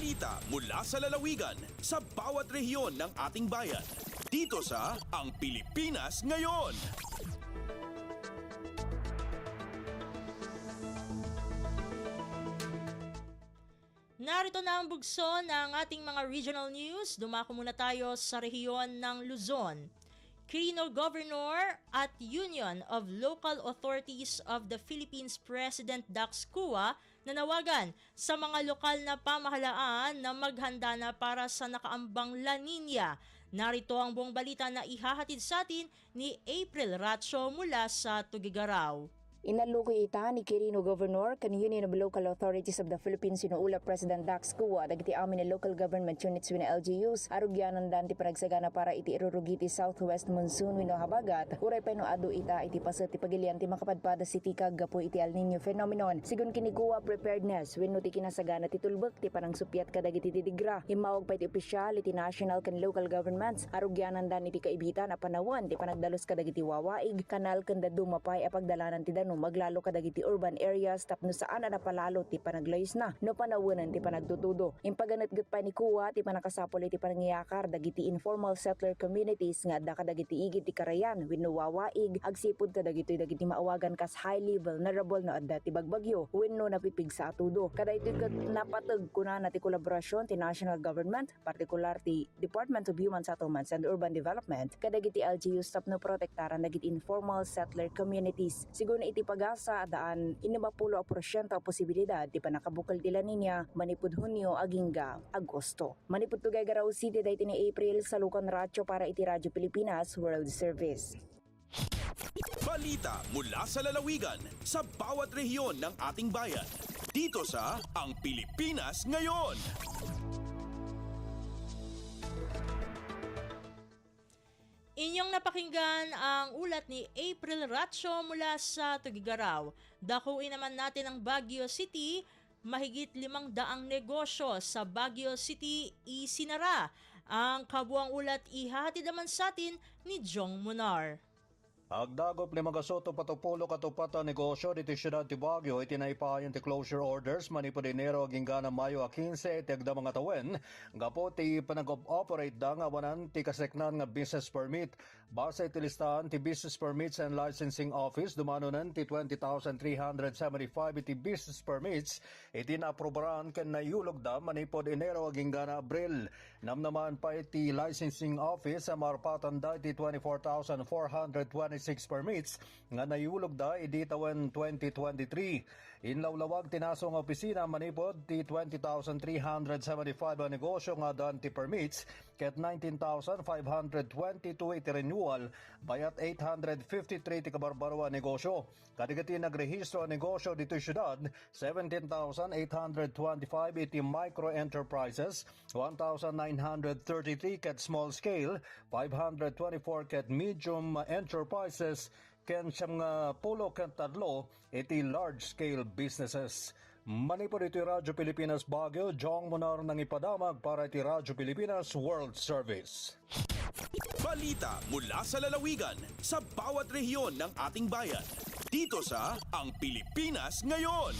Balita mula sa lalawigan sa bawat rehiyon ng ating bayan. Dito sa Ang Pilipinas Ngayon. Narito na ang bugso ng ating mga regional news. Dumako muna tayo sa rehiyon ng Luzon. Quirino Governor at Union of Local Authorities of the Philippines President Dax Cua nanawagan sa mga lokal na pamahalaan na maghanda na para sa nakaambang La Nina. Narito ang buong balita na ihahatid sa atin ni April Ratio mula sa Tugigaraw. Inalukoy ita ni Quirino Governor kan Union of Local Authorities of the Philippines sinuula President Dax Cua dagiti amin ni local government units wina LGUs arugyanan dan ti panagsagana para iti irurugiti southwest monsoon wino habagat uray pay no adu ita iti paset ti pagilian ti makapadpada city kaggapo iti El Nino phenomenon sigun kini Cua preparedness wenno ti kinasagana ti tulbek ti panangsupyat kadagiti tidigra himawag pay ti opisyal iti national kan local governments arugyanan dan iti kaibitan a panawan ti panagdalos kadagiti wawaig kanal ken dumapay a pagdalanan ti dano maglalo kadagiti urban areas tapno saan na palalo ti panaglayos na no panawanan ti panagtutudo. Impaganatgat pa ni Cua ti panakasapol iti panangiyakar dagiti informal settler communities nga adda kadagiti igid ti karayan wenno wawaig agsipud kadagiti maawagan kas highly vulnerable na adda ti bagbagyo wenno napipig sa atudo. Kadaytoy ket napateg kunana ti kolaborasyon ti national government partikular ti Department of Human Settlements and Urban Development kadagiti LGUs tapno protektaran dagiti informal settler communities. Sigun iti pag-asa daan 50% posibilidad di pa nakabukal ti La Nina manipud Hunyo agingga Agosto. Manipud Tuguegarao City dayto ni April sa Lucan Ratio para iti Radyo Pilipinas World Service. Balita mula sa lalawigan sa bawat rehiyon ng ating bayan. Dito sa Ang Pilipinas Ngayon. Inyong napakinggan ang ulat ni April Ratio mula sa Tugigaraw. Dakuin naman natin ang Baguio City. Mahigit 500 negosyo sa Baguio City isinara. Ang kabuang ulat ihahatid naman sa atin ni Jong Munar. Agdagop ni magasoto patupulo katupatan negosyo dito siyudad ti Baguio itinaipayan ti closure orders manipod Enero ginggana Mayo 15 iti agda mga tawen gapo ti panag-operate da nga wanan ti kaseknan nga business permit base iti listahan ti Business Permits and Licensing Office dumanonan ti 20,375 iti business permits iti naaprobaran ken nayulog da manipod Enero ginggana Abril namnaman pa iti Licensing Office sa marpatan da iti 24,426 permits nga nayulog da iditawan 2023. Inlawlawag tinasong opisina manipod ti 20,375 ang negosyo nga dan ti permits ket 19,522 iti renewal bayat 853 ti kabarbaro ang negosyo. Kadigati nagrehistro ang negosyo dito syudad 17,825 iti micro enterprises, 1,933 ket small scale, 524 ket medium enterprises ken siyam nga pulo ken tadlo iti large-scale businesses. Manipod iti Radyo Pilipinas Baguio, Jong Munar nang ipadamag para iti Radyo Pilipinas World Service. Balita mula sa lalawigan sa bawat rehiyon ng ating bayan. Dito sa Ang Pilipinas Ngayon.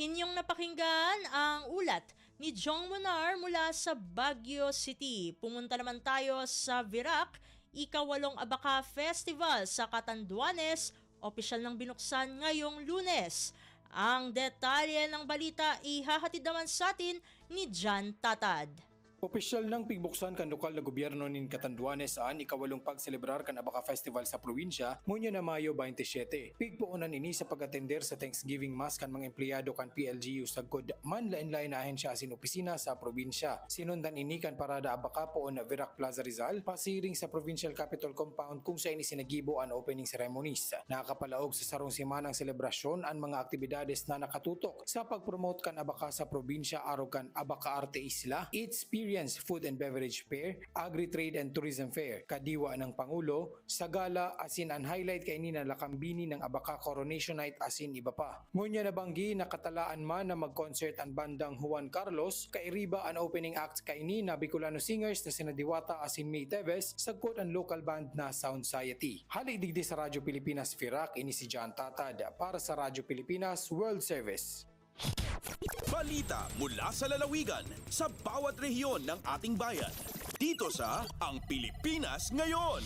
Inyong napakinggan ang ulat ni Jong Munar mula sa Baguio City. Pumunta naman tayo sa Virac, Ikawalong Abaka Festival sa Catanduanes, opisyal ng binuksan ngayong Lunes. Ang detalye ng balita ihahatid naman sa atin ni Jan Tatad. Opisyal ng pigbuksan kan lokal na gobyerno nin Catanduanes saan ikawalong pagselebrar kan Abaka Festival sa probinsya munyo na Mayo 27. Pigpuunan ini sa pag-atender sa Thanksgiving Mass kan mga empleyado kan PLGU sagkod manlain-lain na ahensya asin opisina sa probinsya. Sinundan ini kan parada Abaka poon na Virac Plaza Rizal pasiring sa Provincial Capitol Compound kung sa ini sinagibo ang opening ceremonies. Nakakapalaog sa sarong simanang selebrasyon ang mga aktibidades na nakatutok sa pagpromote kan Abaka sa probinsya aron kan Abaka Arte Isla, Experience Experience Food and Beverage Fair, Agri-Trade and Tourism Fair, kadiwa ng Pangulo, sa gala asin ang highlight kay ni na lakambini ng Abaca Coronation Night asin iba pa. Ngunya nabanggi na katalaan man na mag-concert ang bandang Juan Carlos, kay riba ang opening act kay ni na Bicolano singers na sina Diwata asin May Teves, sagkot ang local band na Sound Society. Hali digdi sa Radyo Pilipinas Firak, ini si John Tatad para sa Radyo Pilipinas World Service. Balita mula sa lalawigan sa bawat rehiyon ng ating bayan. Dito sa Ang Pilipinas Ngayon.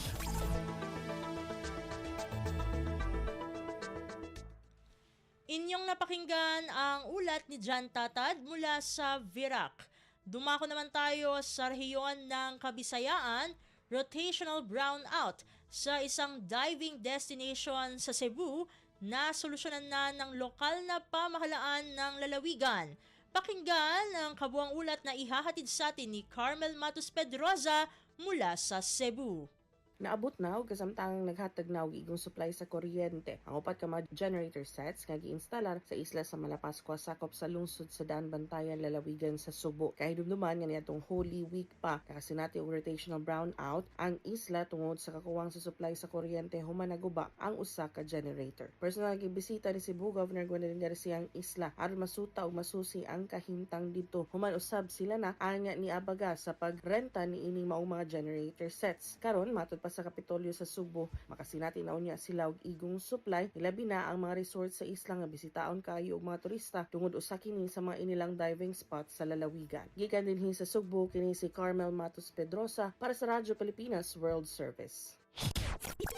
Inyong napakinggan ang ulat ni John Tatad mula sa Virac. Dumako naman tayo sa rehiyon ng Kabisayaan, rotational brownout sa isang diving destination sa Cebu na solusyonan na ng lokal na pamahalaan ng lalawigan. Pakinggan ang kabuang ulat na ihahatid sa atin ni Carmel Matos Pedroza mula sa Cebu. Naabot na og kasamtang naghatag na og igong supply sa kuryente ang upat ka mga generator sets nga giinstalar sa isla sa Malapascua sakop sa lungsod sa Daan Bantayan lalawigan sa Subo. Kay dumduman nga niadtong Holy Week pa kakasinati og rotational brownout ang isla tungod sa kakuwang sa supply sa kuryente human naguba ang usa ka generator. Personal gibisita ni Cebu Governor Gwendolyn Garcia ang isla aron masuta og masusi ang kahimtang didto. Human usab sila na anya ni Abaga sa pagrenta ni ining maong mga generator sets. Karon matud pa sa Kapitolyo sa Subo, makasinati na unya sila og igong supply, ilabi na ang mga resort sa isla nga bisitaon kaayo og mga turista tungod usa kini sa mga inilang diving spot sa lalawigan. Gikan dinhi sa Subo kini si Carmel Matos Pedroza para sa Radyo Pilipinas World Service.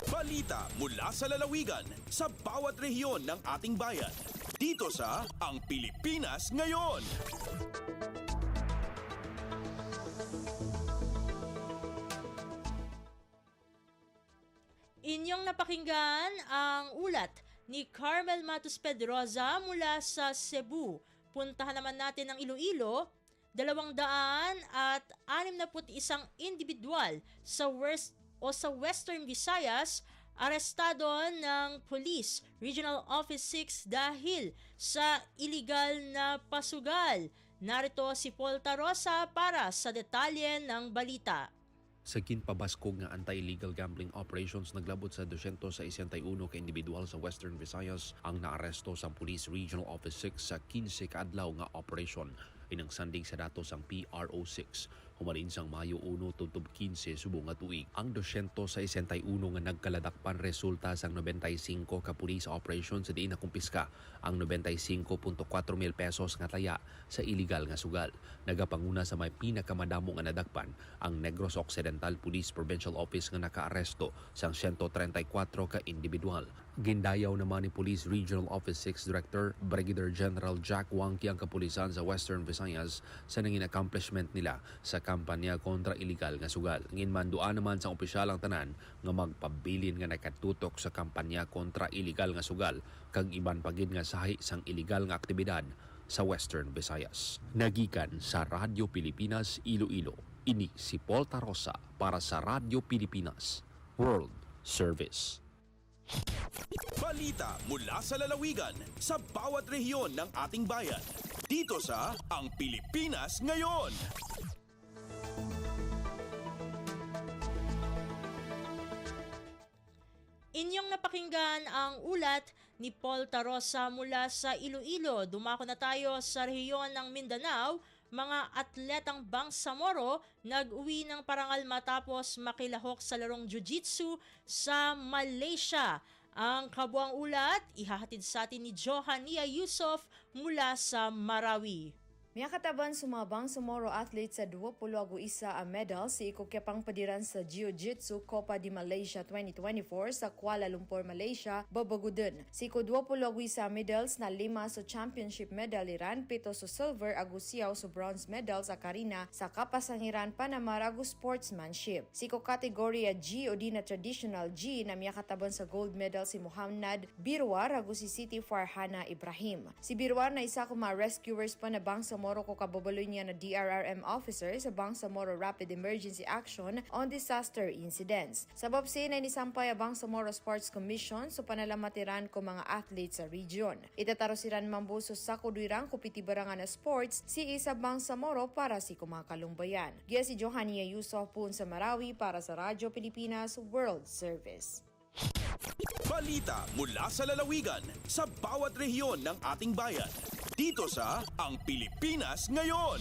Balita mula sa lalawigan sa bawat rehiyon ng ating bayan. Dito sa Ang Pilipinas Ngayon. Inyong napakinggan ang ulat ni Carmel Matos Pedroza mula sa Cebu. Puntahan naman natin ang Iloilo. 261 individual sa Western Visayas arestado ng Police Regional Office 6 dahil sa illegal na pasugal. Narito si Paul Tarosa para sa detalye ng balita. Sa ginpabaskog nga anti-illegal gambling operations naglabot sa 261 ka individual sa Western Visayas ang naaresto sa Police Regional Office 6 sa 15 kaadlaw nga operation. Inang sanding sa datos ang PRO6 humalin sang Mayo 1 tuntub 15 subong nga tuig. Ang 261 nga nagkaladakpan resulta sang 95 ka police operations sa diin na kumpiska ang 95.4 mil pesos nga taya sa illegal nga sugal. Nagapanguna sa may pinakamadamo nga nadakpan ang Negros Occidental Police Provincial Office nga nakaaresto sang 134 ka individual. Gindayaw naman ni Police Regional Office 6 Director Brigadier General Jack Wangki ang kapulisan sa Western Visayas sa nangin accomplishment nila sa kampanya kontra illegal nga sugal. Nginmanduan naman sa opisyal ang tanan nga magpabilin nga nakatutok sa kampanya kontra illegal nga sugal kag iban pagid nga sahi sang illegal nga aktibidad sa Western Visayas. Nagikan sa Radyo Pilipinas Iloilo. Ini si Paul Tarosa para sa Radyo Pilipinas World Service. Balita mula sa lalawigan sa bawat rehiyon ng ating bayan. Dito sa Ang Pilipinas Ngayon. Inyong napakinggan ang ulat ni Paul Tarosa mula sa Iloilo. Dumako na tayo sa rehiyon ng Mindanao. Mga atletang Bangsamoro nag-uwi ng parangal matapos makilahok sa larong jiu-jitsu sa Malaysia. Ang kabuang ulat, ihahatid sa atin ni Johania Yusof mula sa Marawi. Miyakataban sumabang sa Moro athletes sa 21 ang medal si ikukyapang padiran sa Jiu-Jitsu Copa di Malaysia 2024 sa Kuala Lumpur, Malaysia, babagudon. Si iko 21 sa medals na 5 sa championship medal Iran, 7 sa silver, agusiyaw sa bronze medal sa Karina sa kapasangiran Panamar agus sportsmanship. Si iko kategorya G o di na traditional G na miyakataban sa gold medal si Muhammad Birwar agus si Siti Farhana Ibrahim. Si Birwar na isa ka mga rescuers pa na bang sa Bangsamoro ko kababaloy niya na DRRM officer sa Bangsamoro Rapid Emergency Action on Disaster Incidents. Sa babsin ay nisampay ang Bangsamoro Sports Commission so panalamatiran ko mga athletes sa region. Itatarosiran mambuso sa kudwirang kupitibarangan na sports si Isa Bangsamoro para si kumakalumbayan. Giya si Johannia Yusuf pun sa Marawi para sa Radyo Pilipinas World Service. Balita mula sa lalawigan sa bawat rehiyon ng ating bayan. Dito sa Ang Pilipinas Ngayon.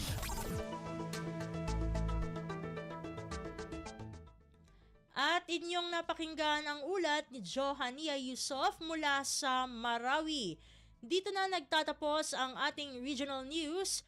At inyong napakinggan ang ulat ni Johannia Yusuf mula sa Marawi. Dito na nagtatapos ang ating regional news.